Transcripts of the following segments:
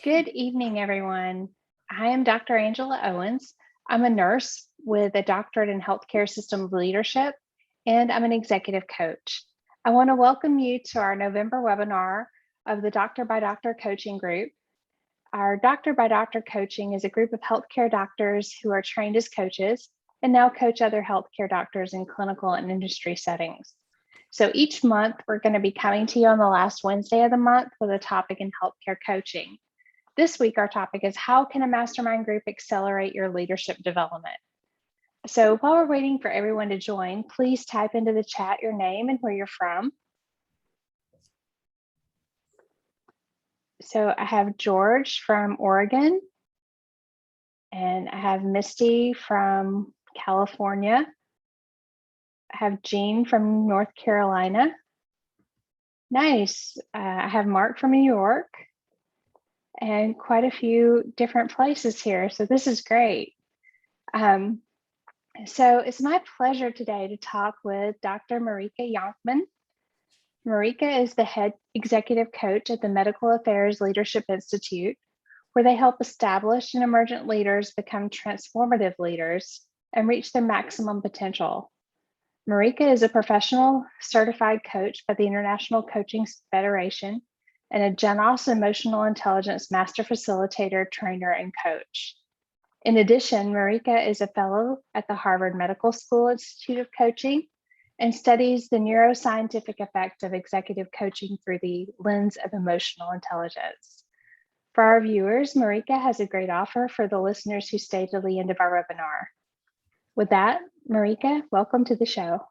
Good evening, everyone. I am Dr. Angela Owens. I'm a nurse with a doctorate in healthcare system leadership, and I'm an executive coach. I want to welcome you to our November webinar of the Doctor by Doctor coaching group. Our Doctor by Doctor coaching is a group of healthcare doctors who are trained as coaches and now coach other healthcare doctors in clinical and industry settings. So each month, we're going to be coming to you on the last Wednesday of the month with a topic in healthcare coaching. This week, our topic is how can a mastermind group accelerate your leadership development? So while we're waiting for everyone to join, please type into the chat your name and where you're from. So I have George from Oregon, and I have Misty from California. I have Jean from North Carolina. Nice. I have Mark from New York, and quite a few different places here. So this is great. So it's my pleasure today to talk with Dr. Marieke Jonkman. Marieke is the head executive coach at the Medical Affairs Leadership Institute, where they help established and emergent leaders become transformative leaders and reach their maximum potential. Marieke is a professional certified coach by the International Coaching Federation and a Genos Emotional Intelligence Master Facilitator, Trainer, and Coach. In addition, Marieke is a fellow at the Harvard Medical School Institute of Coaching and studies the neuroscientific effects of executive coaching through the lens of emotional intelligence. For our viewers, Marieke has a great offer for the listeners who stay to the end of our webinar. With that, Marieke, welcome to the show.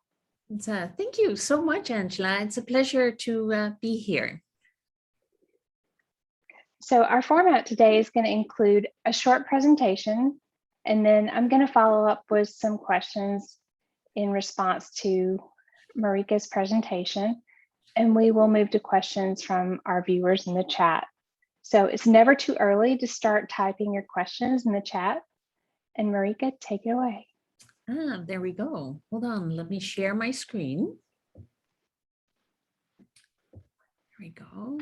Thank you so much, Angela. It's a pleasure to be here. So our format today is going to include a short presentation, and then I'm going to follow up with some questions in response to Marieke's presentation, and we will move to questions from our viewers in the chat. So it's never too early to start typing your questions in the chat. And Marieke, take it away. There we go. Hold on, let me share my screen. There we go.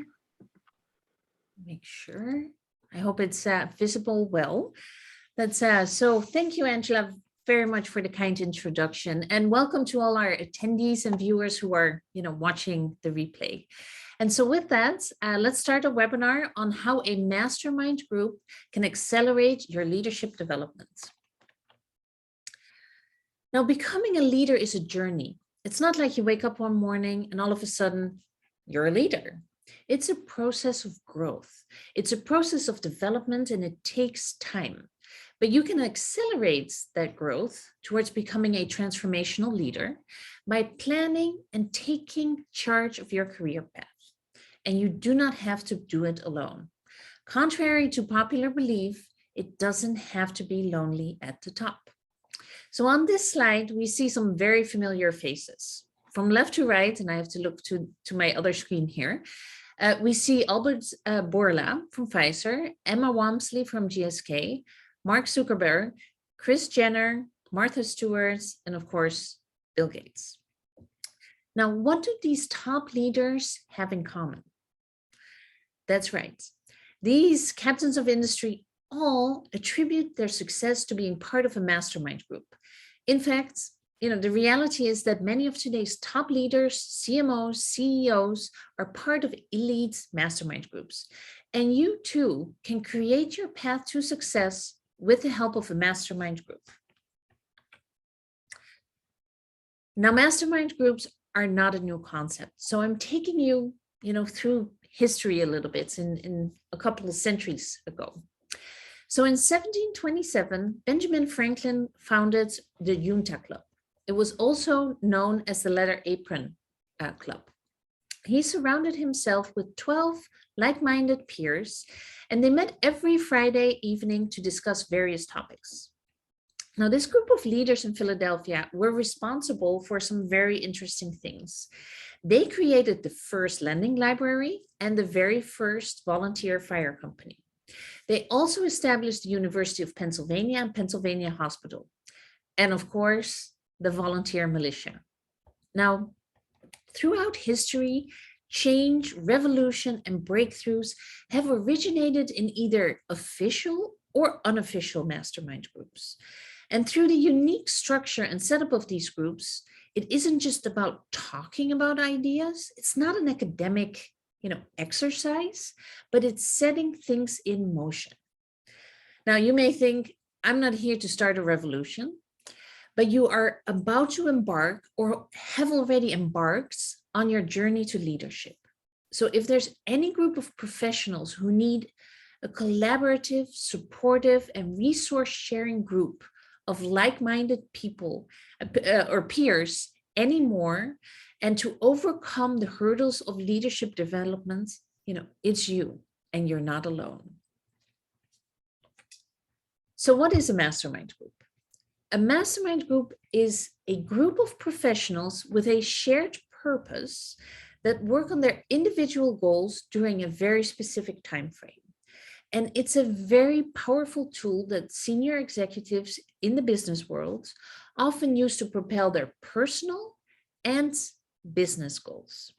Make sure. I hope it's visible well. So thank you, Angela, very much for the kind introduction, and welcome to all our attendees and viewers who are, watching the replay. And so with that, let's start a webinar on how a mastermind group can accelerate your leadership development. Now, becoming a leader is a journey. It's not like you wake up one morning and all of a sudden you're a leader. It's a process of growth. It's a process of development, and it takes time. But you can accelerate that growth towards becoming a transformational leader by planning and taking charge of your career path. And you do not have to do it alone. Contrary to popular belief, it doesn't have to be lonely at the top. So on this slide, we see some very familiar faces. From left to right, and I have to look to my other screen here, we see Albert Bourla from Pfizer, Emma Walmsley from GSK, Mark Zuckerberg, Kris Jenner, Martha Stewart, and of course, Bill Gates. Now, what do these top leaders have in common? That's right. These captains of industry all attribute their success to being part of a mastermind group. In fact, the reality is that many of today's top leaders, CMOs, CEOs are part of elite mastermind groups. And you too can create your path to success with the help of a mastermind group. Now, mastermind groups are not a new concept. So I'm taking you, through history a little bit in a couple of centuries ago. So in 1727, Benjamin Franklin founded the Junta Club. It was also known as the Leather Apron Club. He surrounded himself with 12 like-minded peers, and they met every Friday evening to discuss various topics. Now, this group of leaders in Philadelphia were responsible for some very interesting things. They created the first lending library and the very first volunteer fire company. They also established the University of Pennsylvania and Pennsylvania Hospital. And of course, the volunteer militia. Now, throughout history, change, revolution, and breakthroughs have originated in either official or unofficial mastermind groups. And through the unique structure and setup of these groups, it isn't just about talking about ideas. It's not an academic, exercise, but it's setting things in motion. Now, you may think, I'm not here to start a revolution, but you are about to embark or have already embarked on your journey to leadership. So if there's any group of professionals who need a collaborative, supportive, and resource-sharing group of like-minded people or peers anymore, and to overcome the hurdles of leadership development, it's you, and you're not alone. So what is a mastermind group? A mastermind group is a group of professionals with a shared purpose that work on their individual goals during a very specific time frame. And it's a very powerful tool that senior executives in the business world often use to propel their personal and business goals.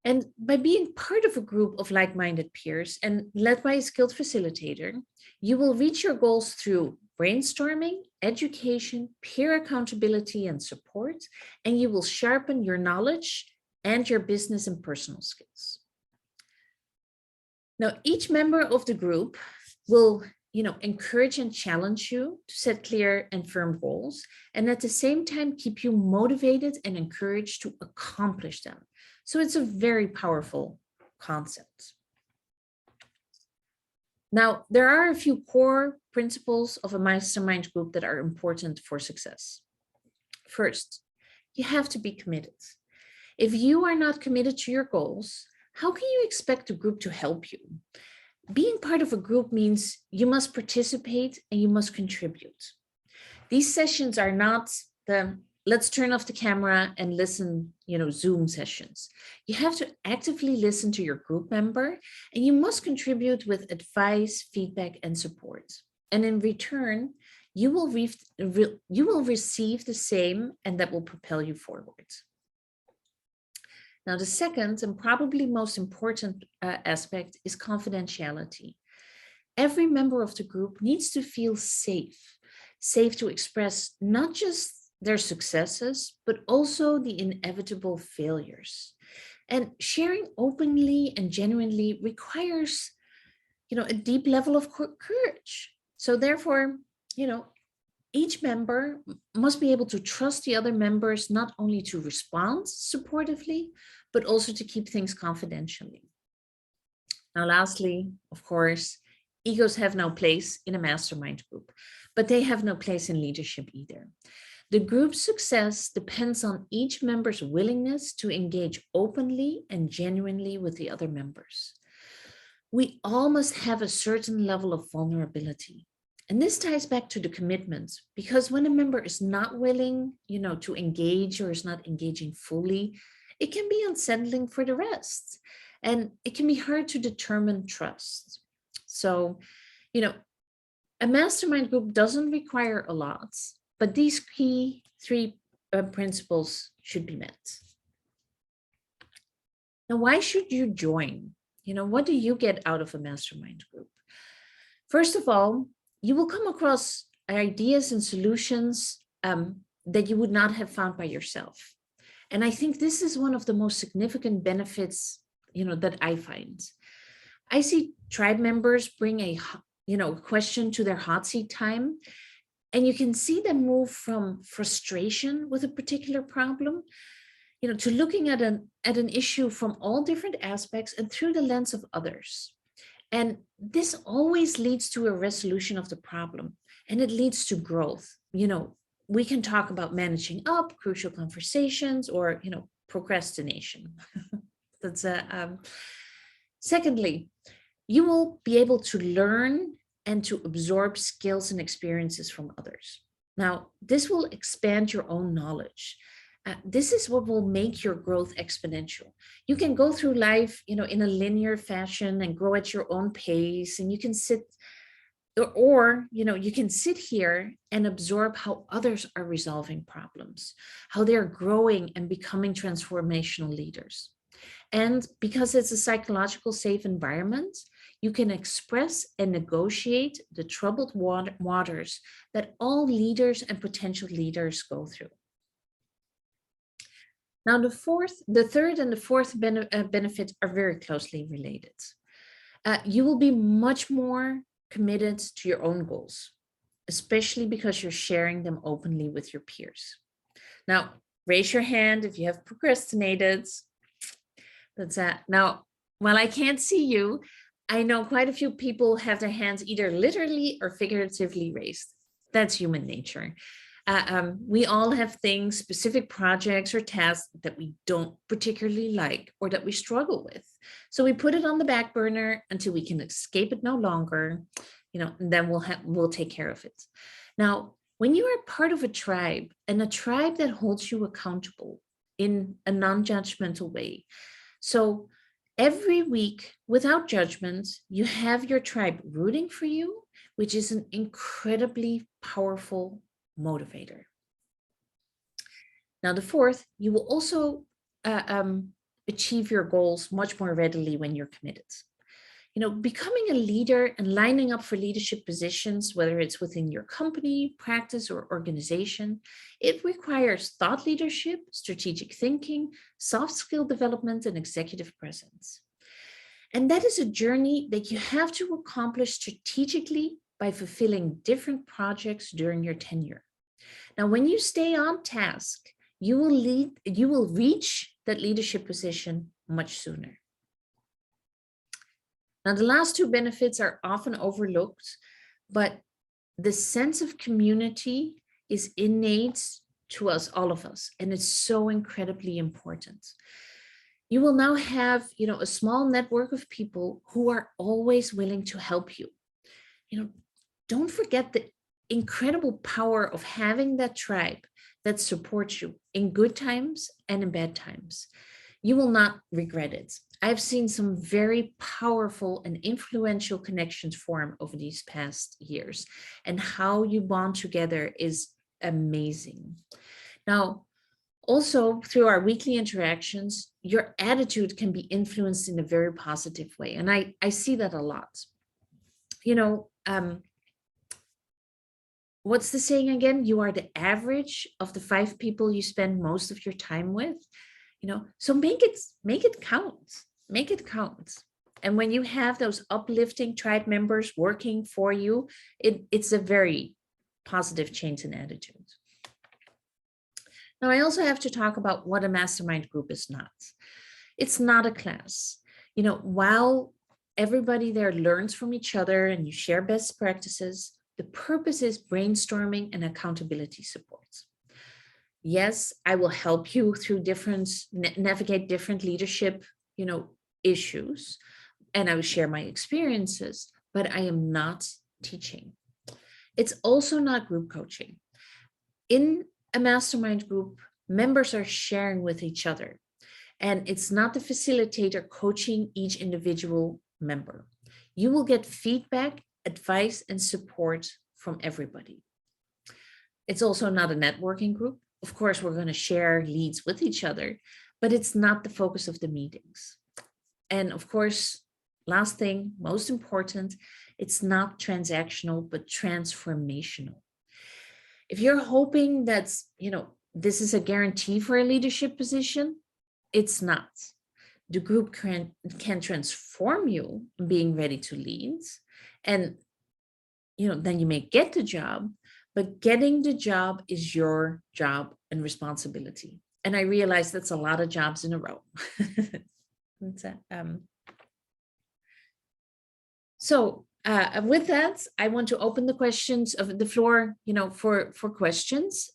And by being part of a group of like-minded peers and led by a skilled facilitator, you will reach your goals through brainstorming, education, peer accountability, and support, and you will sharpen your knowledge and your business and personal skills. Now, each member of the group will, encourage and challenge you to set clear and firm goals, and at the same time, keep you motivated and encouraged to accomplish them. So it's a very powerful concept. Now, there are a few core principles of a mastermind group that are important for success. First, you have to be committed. If you are not committed to your goals, how can you expect the group to help you? Being part of a group means you must participate and you must contribute. These sessions are not the let's turn off the camera and listen, Zoom sessions. You have to actively listen to your group member, and you must contribute with advice, feedback, and support. And in return, you will receive the same, and that will propel you forward. Now, the second and probably most important aspect is confidentiality. Every member of the group needs to feel safe to express not just their successes, but also the inevitable failures. And sharing openly and genuinely requires, a deep level of courage. So therefore, each member must be able to trust the other members not only to respond supportively, but also to keep things confidentially. Now, lastly, of course, egos have no place in a mastermind group, but they have no place in leadership either. The group's success depends on each member's willingness to engage openly and genuinely with the other members. We all must have a certain level of vulnerability. And this ties back to the commitment, because when a member is not willing, to engage or is not engaging fully, it can be unsettling for the rest. And it can be hard to determine trust. So, a mastermind group doesn't require a lot, but these key three principles should be met. Now, why should you join? What do you get out of a mastermind group? First of all, you will come across ideas and solutions that you would not have found by yourself. And I think this is one of the most significant benefits, that I find. I see tribe members bring a question to their hot seat time, and you can see them move from frustration with a particular problem, to looking at an issue from all different aspects and through the lens of others. And this always leads to a resolution of the problem, and it leads to growth. We can talk about managing up, crucial conversations, or, procrastination. That's secondly, you will be able to learn and to absorb skills and experiences from others. Now, this will expand your own knowledge. This is what will make your growth exponential. You can go through life, in a linear fashion and grow at your own pace, and you can sit, or you can sit here and absorb how others are resolving problems, how they're growing and becoming transformational leaders. And because it's a psychological safe environment, you can express and negotiate the troubled waters that all leaders and potential leaders go through. Now, the third and the fourth benefit are very closely related. You will be much more committed to your own goals, especially because you're sharing them openly with your peers. Now, raise your hand if you have procrastinated. That's that. Now, while I can't see you, I know quite a few people have their hands either literally or figuratively raised. That's human nature. We all have things, specific projects or tasks that we don't particularly like or that we struggle with. So we put it on the back burner until we can escape it no longer, and then we'll take care of it. Now, when you are part of a tribe, and a tribe that holds you accountable in a non-judgmental way, so every week, without judgment, you have your tribe rooting for you, which is an incredibly powerful motivator. Now, the fourth, you will also achieve your goals much more readily when you're committed. Becoming a leader and lining up for leadership positions, whether it's within your company, practice, or organization, it requires thought leadership, strategic thinking, soft skill development, and executive presence. And that is a journey that you have to accomplish strategically by fulfilling different projects during your tenure. Now, when you stay on task, you will reach that leadership position much sooner. Now, the last two benefits are often overlooked, but the sense of community is innate to us, all of us, and it's so incredibly important. You will now have, a small network of people who are always willing to help you. Don't forget the incredible power of having that tribe that supports you in good times and in bad times. You will not regret it. I've seen some very powerful and influential connections form over these past years, and how you bond together is amazing. Now, also through our weekly interactions, your attitude can be influenced in a very positive way. And I see that a lot. What's the saying again? You are the average of the 5 people you spend most of your time with. So make it count. Make it count. And when you have those uplifting tribe members working for you, it's a very positive change in attitude. Now, I also have to talk about what a mastermind group is not. It's not a class. While everybody there learns from each other and you share best practices, the purpose is brainstorming and accountability support. Yes, I will help you through navigate different leadership, issues, and I will share my experiences, but I am not teaching. It's also not group coaching. In a mastermind group, members are sharing with each other, and it's not the facilitator coaching each individual member. You will get feedback, advice, and support from everybody. It's also not a networking group. Of course, we're going to share leads with each other, but it's not the focus of the meetings. And of course, last thing, most important, it's not transactional, but transformational. If you're hoping that, this is a guarantee for a leadership position, it's not. The group can transform you being ready to lead, and then you may get the job, but getting the job is your job and responsibility. And I realize that's a lot of jobs in a row. So with that, I want to open the floor, for questions.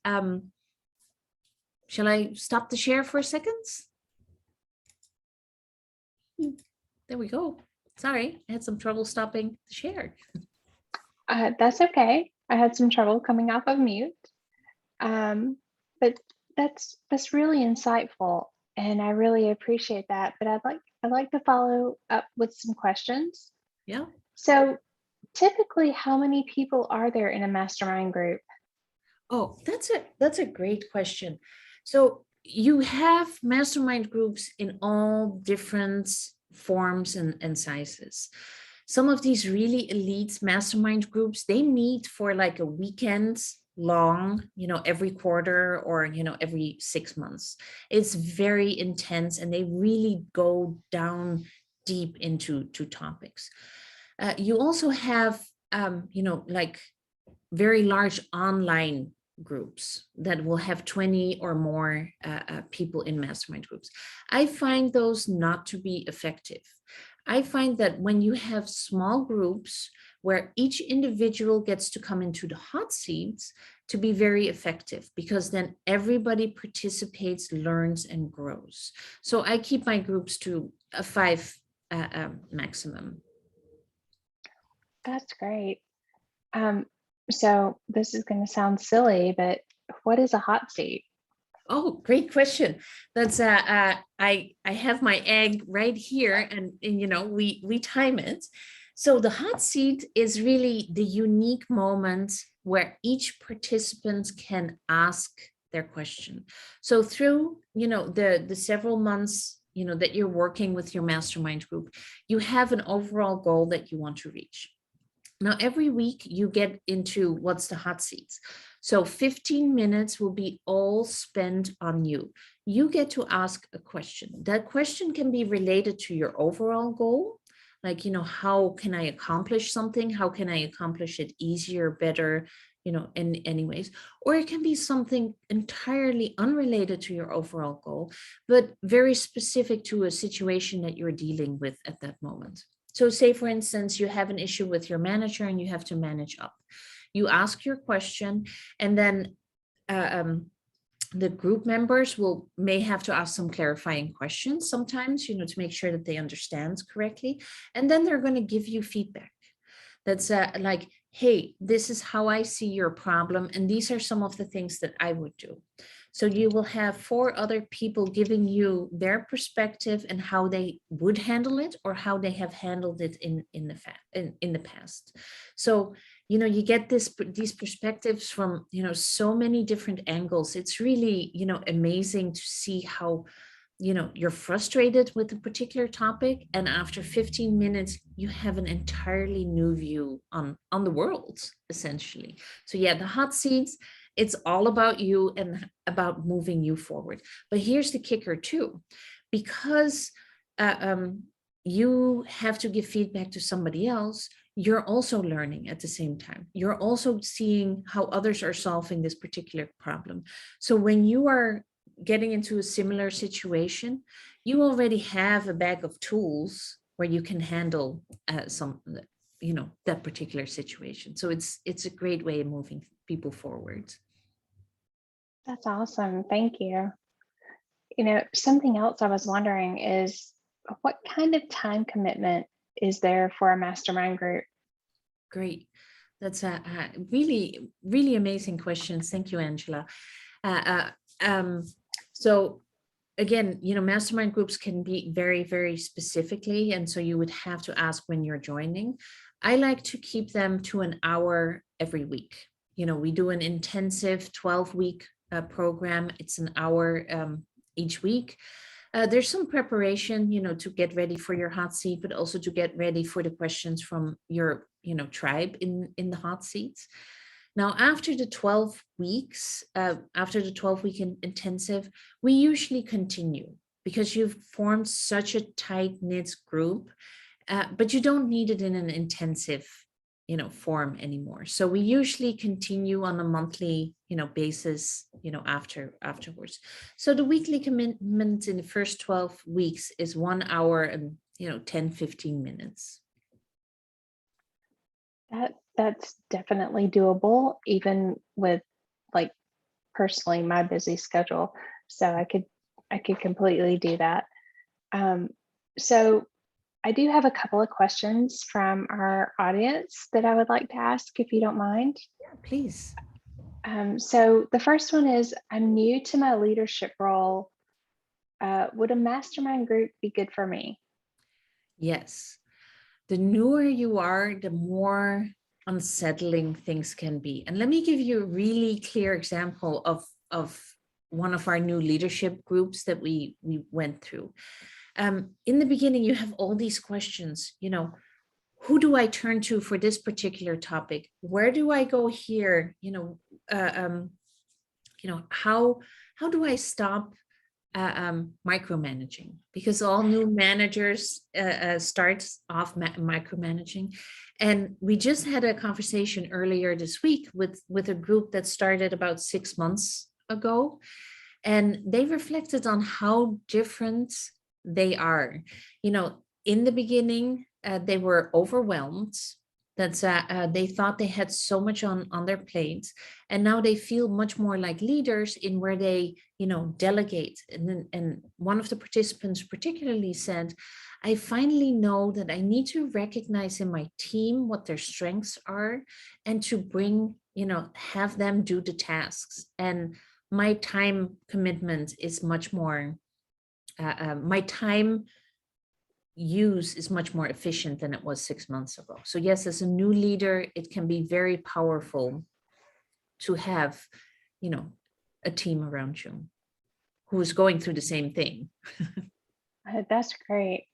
Shall I stop the share for a second? There we go. Sorry, I had some trouble stopping the share. That's okay. I had some trouble coming off of mute. But that's really insightful, and I really appreciate that. But I'd like to follow up with some questions. Yeah. So typically, how many people are there in a mastermind group? Oh, that's a great question. So, you have mastermind groups in all different forms and sizes. Some of these really elite mastermind groups, they meet for like a weekend long, every quarter or, every 6 months. It's very intense and they really go down deep into topics. You also have, like very large online groups that will have 20 or more people in mastermind groups. I find those not to be effective. I find that when you have small groups where each individual gets to come into the hot seats, to be very effective, because then everybody participates, learns, and grows. So I keep my groups to a 5 maximum. That's great. So this is going to sound silly, but what is a hot seat? Oh, great question. That's I have my egg right here, and we time it. So the hot seat is really the unique moment where each participant can ask their question. So through the several months that you're working with your mastermind group, you have an overall goal that you want to reach. Now, every week you get into what's the hot seats. So 15 minutes will be all spent on you. You get to ask a question. That question can be related to your overall goal. Like, how can I accomplish something? How can I accomplish it easier, better, in any ways? Or it can be something entirely unrelated to your overall goal, but very specific to a situation that you're dealing with at that moment. So say, for instance, you have an issue with your manager and you have to manage up. You ask your question, and then the group members may have to ask some clarifying questions sometimes, to make sure that they understand correctly. And then they're going to give you feedback. That's like, hey, this is how I see your problem, and these are some of the things that I would do. So you will have 4 other people giving you their perspective and how they would handle it or how they have handled it in the past. So, you get these perspectives from, so many different angles. It's really, amazing to see how, you're frustrated with a particular topic, and after 15 minutes, you have an entirely new view on the world, essentially. So yeah, the hot seats, it's all about you and about moving you forward. But here's the kicker too, because you have to give feedback to somebody else, you're also learning at the same time. You're also seeing how others are solving this particular problem. So when you are getting into a similar situation, you already have a bag of tools where you can handle that particular situation. So it's a great way of moving people forward. That's awesome. Thank you. Something else I was wondering is what kind of time commitment is there for a mastermind group? Great. That's a really, really amazing questions. Thank you, Angela. So again, mastermind groups can be very, very specifically, and so you would have to ask when you're joining. I like to keep them to an hour every week. We do an intensive 12-week program. It's an hour each week. There's some preparation, to get ready for your hot seat, but also to get ready for the questions from your, tribe in the hot seats. Now, after the 12 weeks, after the 12-week intensive, we usually continue because you've formed such a tight-knit group, but you don't need it in an intensive, form anymore. So we usually continue on a monthly, basis, afterwards. So the weekly commitment in the first 12 weeks is 1 hour and, 10, 15 minutes. That's definitely doable, even with personally my busy schedule. So I could completely do that. So I do have a couple of questions from our audience that I would like to ask, if you don't mind. Yeah, please. So the first one is, I'm new to my leadership role. Would a mastermind group be good for me? Yes. The newer you are, the more unsettling things can be. And let me give you a really clear example of one of our new leadership groups that we went through. In the beginning, you have all these questions, who do I turn to for this particular topic? Where do I go here? How do I stop micromanaging? Because all new managers start off micromanaging. And we just had a conversation earlier this week with a group that started about 6 months ago. And they reflected on how different they are. In the beginning, they were overwhelmed. They thought they had so much on their plates, and now they feel much more like leaders in where they delegate. And one of the participants particularly said, I finally know that I need to recognize in my team what their strengths are, and to have them do the tasks. And my time commitment is much more my time use is much more efficient than it was 6 months ago. So yes, as a new leader, it can be very powerful to have, a team around you who is going through the same thing. That's great.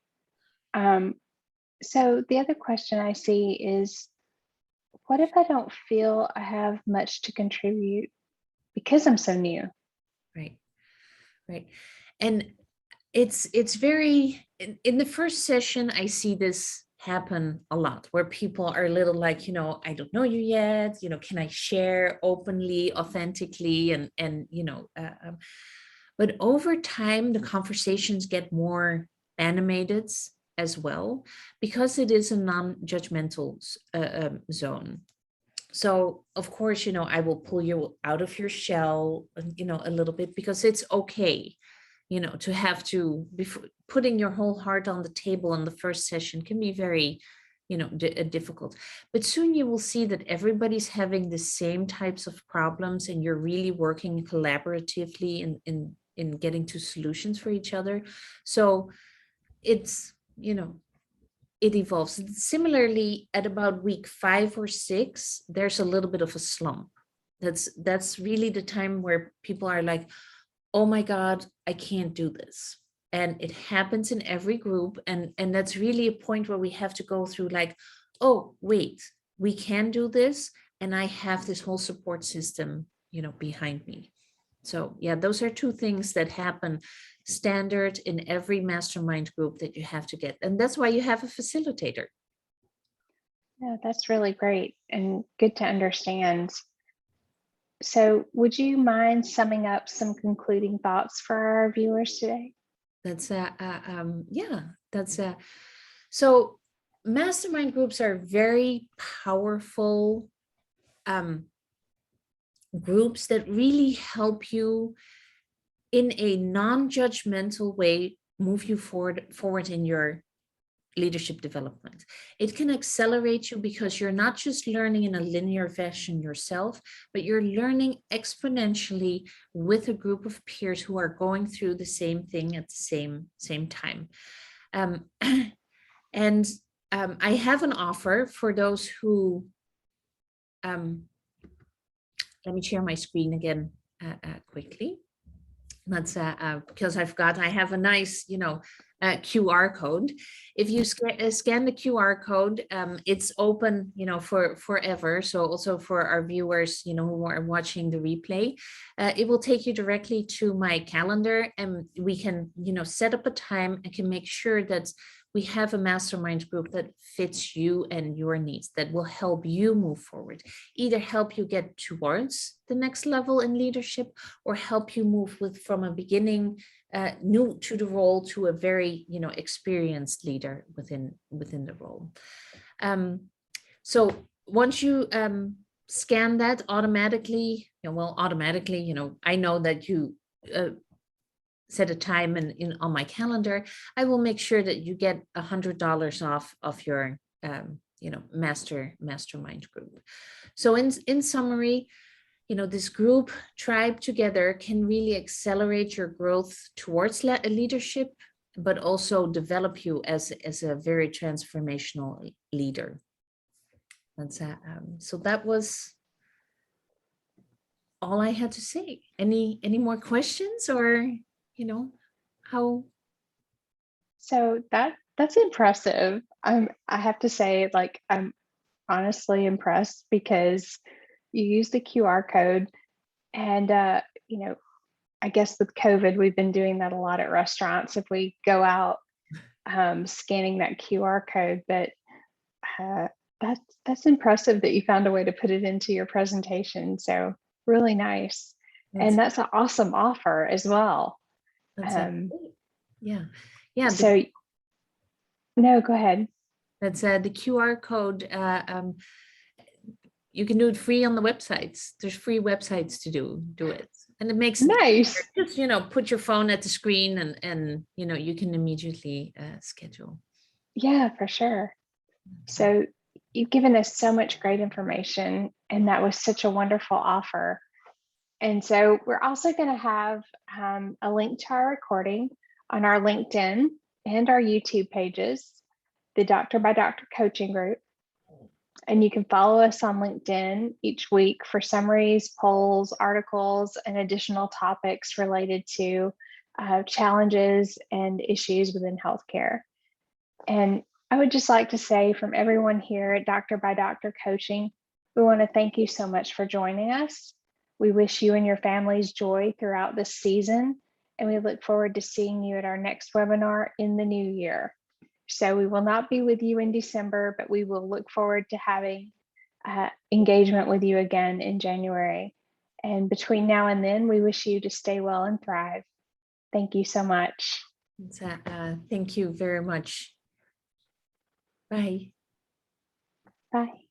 So the other question I see is, what if I don't feel I have much to contribute because I'm so new? Right. And it's very, in the first session, I see this happen a lot, where people are a little like, I don't know you yet, can I share openly, authentically, and but over time, the conversations get more animated as well, because it is a non-judgmental zone. So of course, I will pull you out of your shell, a little bit, because it's okay, to have to, before putting your whole heart on the table on the first session can be very, difficult. But soon you will see that everybody's having the same types of problems, and you're really working collaboratively in getting to solutions for each other. So it's, it evolves. Similarly, at about week 5 or 6, there's a little bit of a slump. That's really the time where people are like, oh my God, I can't do this. And it happens in every group. And that's really a point where we have to go through like, oh, wait, we can do this. And I have this whole support system, behind me. So yeah, those are 2 things that happen standard in every mastermind group that you have to get. And that's why you have a facilitator. Yeah, that's really great and good to understand. So would you mind summing up some concluding thoughts for our viewers today? So mastermind groups are very powerful groups that really help you in a non-judgmental way move you forward in your leadership development. It can accelerate you because you're not just learning in a linear fashion yourself, but you're learning exponentially with a group of peers who are going through the same thing at the same time. And I have an offer for those who, let me share my screen again quickly. That's because I have a nice, QR code. If you scan the QR code, it's open, for forever. So also for our viewers, who are watching the replay, it will take you directly to my calendar, and we can, set up a time and can make sure that we have a mastermind group that fits you and your needs, that will help you move forward, either help you get towards the next level in leadership, or help you move from a beginning new to the role to a very, experienced leader within the role. So once you scan that automatically, I know that you set a time on my calendar, I will make sure that you get $100 off of your mastermind group. So in summary, this group tribe together can really accelerate your growth towards leadership, but also develop you as a very transformational leader. That's so that was all I had to say. Any more questions, or how? So that's impressive. I have to say, like, I'm honestly impressed because you use the QR code and you know, I guess with COVID, we've been doing that a lot at restaurants. If we go out, scanning that QR code, but uh, that's impressive that you found a way to put it into your presentation. So really nice, That's and that's an awesome offer as well. that's Um, great. Yeah, yeah. so no, go ahead. That's the QR code. You can do it free on the websites. There's free websites to do it, and it makes it Nice. just put your phone at the screen, and you can immediately schedule. Yeah, for sure. So, So you've given us so much great information, and that was such a wonderful offer. And so we're also going to have a link to our recording on our LinkedIn and our YouTube pages, the Doctor by Doctor Coaching Group. And you can follow us on LinkedIn each week for summaries, polls, articles, and additional topics related to challenges and issues within healthcare. And I would just like to say, from everyone here at Doctor by Doctor Coaching, we want to thank you so much for joining us. We wish you and your families joy throughout this season, and we look forward to seeing you at our next webinar in the new year. So we will not be with you in December, but we will look forward to having engagement with you again in January. And between now and then, we wish you to stay well and thrive. Thank you so much. thank you very much. Bye. Bye.